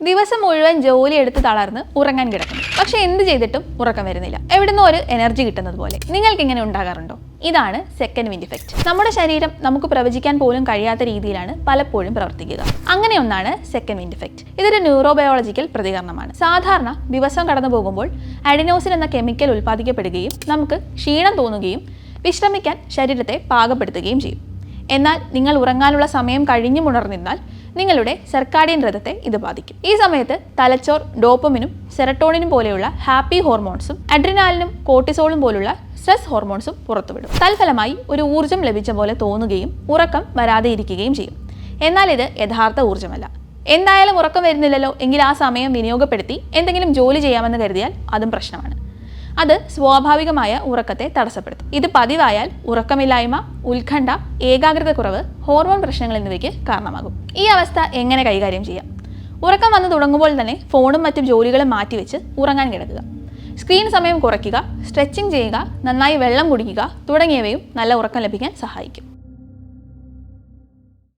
ദിവസം മുഴുവൻ ജോലി എടുത്ത് തളർന്ന് ഉറങ്ങാൻ കിടക്കുന്നു. പക്ഷെ എന്ത് ചെയ്തിട്ടും ഉറക്കം വരുന്നില്ല. എവിടുന്നോ ഒരു എനർജി കിട്ടുന്നത് പോലെ. നിങ്ങൾക്ക് ഇങ്ങനെ ഉണ്ടാകാറുണ്ടോ? ഇതാണ് സെക്കൻഡ് വിൻഡ് ഇഫക്റ്റ്. നമ്മുടെ ശരീരം നമുക്ക് പ്രവചിക്കാൻ പോലും കഴിയാത്ത രീതിയിലാണ് പലപ്പോഴും പ്രവർത്തിക്കുക. അങ്ങനെ ഒന്നാണ് സെക്കൻഡ് വിൻഡ് ഇഫക്റ്റ്. ഇതൊരു ന്യൂറോബയോളജിക്കൽ പ്രതികരണമാണ്. സാധാരണ ദിവസം കടന്നു പോകുമ്പോൾ അഡിനോസിൻ എന്ന കെമിക്കൽ ഉൽപ്പാദിക്കപ്പെടുകയും നമുക്ക് ക്ഷീണം തോന്നുകയും വിശ്രമിക്കാൻ ശരീരത്തെ പാകപ്പെടുത്തുകയും ചെയ്യും. എന്നാൽ നിങ്ങൾ ഉറങ്ങാനുള്ള സമയം കഴിഞ്ഞുമുണർന്നിരുന്നാൽ നിങ്ങളുടെ സർക്കാഡിയൻ രഥത്തെ ഇത് ബാധിക്കും. ഈ സമയത്ത് തലച്ചോർ ഡോപ്പമിനും സെറട്ടോണിനും പോലെയുള്ള ഹാപ്പി ഹോർമോൺസും അഡ്രിനാലിനും കോർട്ടിസോളും പോലുള്ള സ്ട്രെസ് ഹോർമോൺസും പുറത്തുവിടും. തൽഫലമായി ഒരു ഊർജ്ജം ലഭിച്ച പോലെ തോന്നുകയും ഉറക്കം വരാതെ ഇരിക്കുകയും ചെയ്യും. എന്നാൽ ഇത് യഥാർത്ഥ ഊർജ്ജമല്ല. എന്തായാലും ഉറക്കം വരുന്നില്ലല്ലോ എങ്കിൽ ആ സമയം വിനിയോഗപ്പെടുത്തി എന്തെങ്കിലും ജോലി ചെയ്യാമെന്ന് കരുതിയാൽ അതും പ്രശ്നമാണ്. അത് സ്വാഭാവികമായ ഉറക്കത്തെ തടസ്സപ്പെടുത്തും. ഇത് പതിവായാൽ ഉറക്കമില്ലായ്മ, ഉത്കണ്ഠ, ഏകാഗ്രതക്കുറവ്, ഹോർമോൺ പ്രശ്നങ്ങൾ എന്നിവയ്ക്ക് കാരണമാകും. ഈ അവസ്ഥ എങ്ങനെ കൈകാര്യം ചെയ്യാം? ഉറക്കം വന്നു തുടങ്ങുമ്പോൾ തന്നെ ഫോണും മറ്റും ജോലികളും മാറ്റിവെച്ച് ഉറങ്ങാൻ കിടക്കുക. സ്ക്രീൻ സമയം കുറയ്ക്കുക, സ്ട്രെച്ചിങ് ചെയ്യുക, നന്നായി വെള്ളം കുടിക്കുക തുടങ്ങിയവയും നല്ല ഉറക്കം ലഭിക്കാൻ സഹായിക്കും.